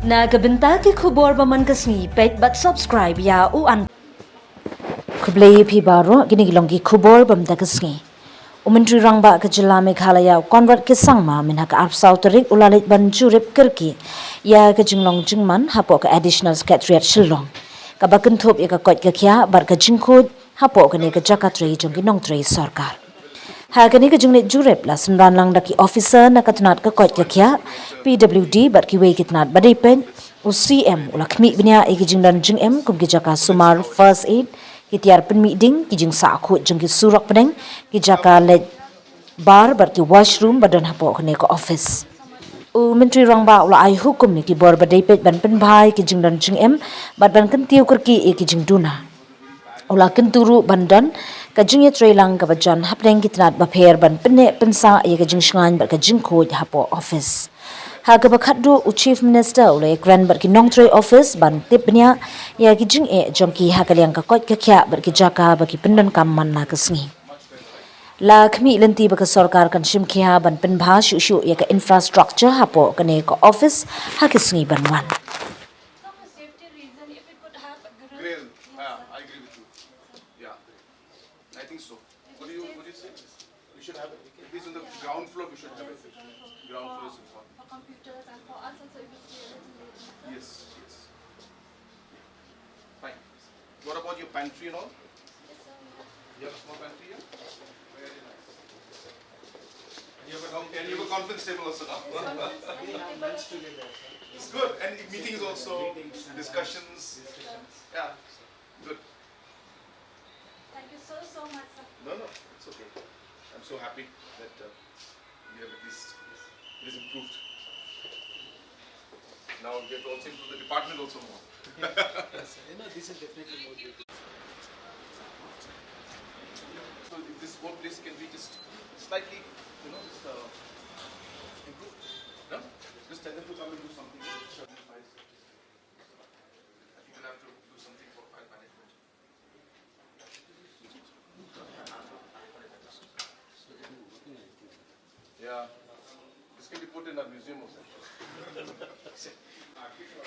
Nagabenta ki khubor baman kasni pet but subscribe ya uan. Kublai pi baro gini gilongi khubor bam da kasni. Myntri Rangbah ke Jilla Meghalaya konvert ke sangma min hak arp sauterik ulalit ban jurip kerki ya ke jinglong jingman hapo ke Additional Secretariat Shillong. Kabakan thop ya ka kot ke kya bar ke jingkhud hapo ke ne ke jakatrei jongki nongtrei sarkar. Hagani ke jinglet jurep la semran lang daki officer na katunat ke kot ke kya PWD bar ki wei kitnat badai pen UCM ulakmi bnya e ki jingdan jing em kum ki jaka sumar first aid ki tiar pen meeting ki jing sa khu jing ki surak peneng ki jaka le bar bar ki washroom badan hapo ne ko office Myntri Rangbah ula ai hukum ni ki bor badai pet ban pen bhai ki jingdan jing em bad ban kan tiu kerki e ki jing duna ula kenturu bandan ka jingye trailang ka bajan hapneng kitnat bapher ban penne pensa ye ka jing shngan bar ka jing khoj hapo office ha ka bakhatdu chief minister ule grand bar ki nongtrei office ban tipnya ya ki jing e jongki ha ka liang ka kot ka kya bar ki jaka ba ki pendan kam man na ka sngi la khmi lenti ba ka sarkar kan shim khia ban pen bha shu shu ya ka infrastructure hapo ka ne ka office ha ki sngi ban wan. I agree with you. Yeah, I think so. What do you say? We should have it. At least on the ground floor, we should have it. Ground floor is important. For computers and for us also, it would be a little later. Yes. Fine. What about your pantry and all? Yes, sir. You have a small pantry here? Very nice. And you have a conference table also now? It's good. And meetings also, discussions. Yeah, good. Thank you so much, sir. No, it's okay. I'm so happy that we have at least it is improved. Now we have to also improve the department also more. Yes, this is definitely more beautiful. So if this whole place can be just slightly, just improved. No? Just tell them to come and do something. I think we'll have to do something for file management. Yeah. This can be put in a museum also.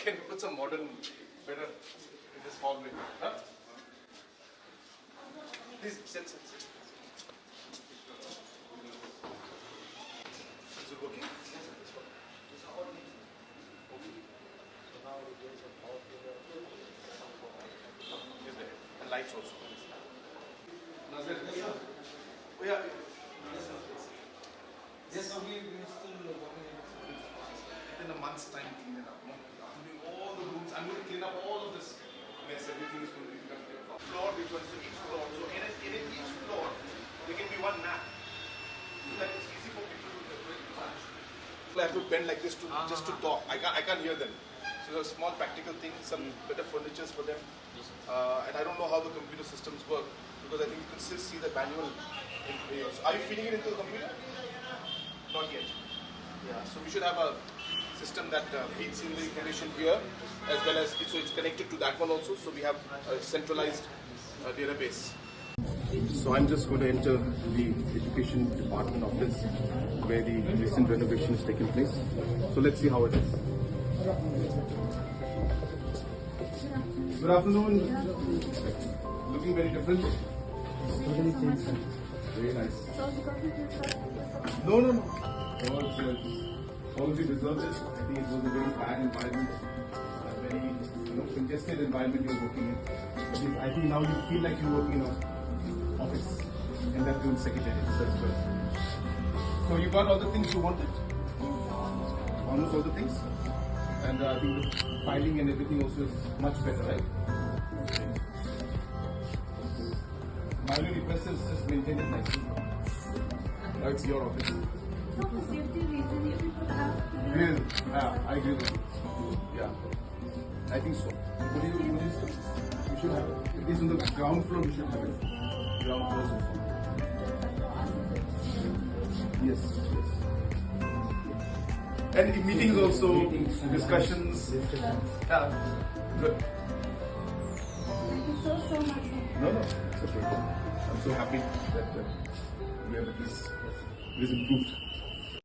Can we put some modern, better in this hallway? Huh? Please, sit. Is it working? And lights also. Oh, yeah. Yes, sir, we are still working on it. In a month's time, clean it up. I'm doing all the rooms. I'm going to clean up all of this mess. Everything is going to be done. Floor, which one's in each floor. So in each floor, there can be one map. So that it's easy for people to I have to bend like this just to talk. I can't hear them. So there's a small practical thing, some better furnitures for them. And I don't know how the computer systems work because I think you can still see the manual in here. So are you feeding it into the computer? Not yet. Yeah, so we should have a system that feeds in the information here as well as it's connected to that one also. So we have a centralized database. So I'm just going to enter the education department office where the recent renovation has taken place. So let's see how it is. Good afternoon. Looking very different. Very nice. No. All of you deserve it. I think it was a very bad environment, a very congested environment you're working in. I think now you feel like you're working in an office and that's doing secretariat. So that's good. So you got all the things you wanted? Almost all the things? And I think the filing and everything also is much better, right? My only request is just maintain it nicely. Now it's your office. So for safety reason, if you could have... Really? Yeah, I agree with you. Yeah, I think so. What do you say? We should have it. At least on the ground floor, we should have it. Ground floor also. Yes. And in meetings also, discussions. Yeah, good. Thank you so much. No, it's okay. I'm so happy that we have at least it is improved.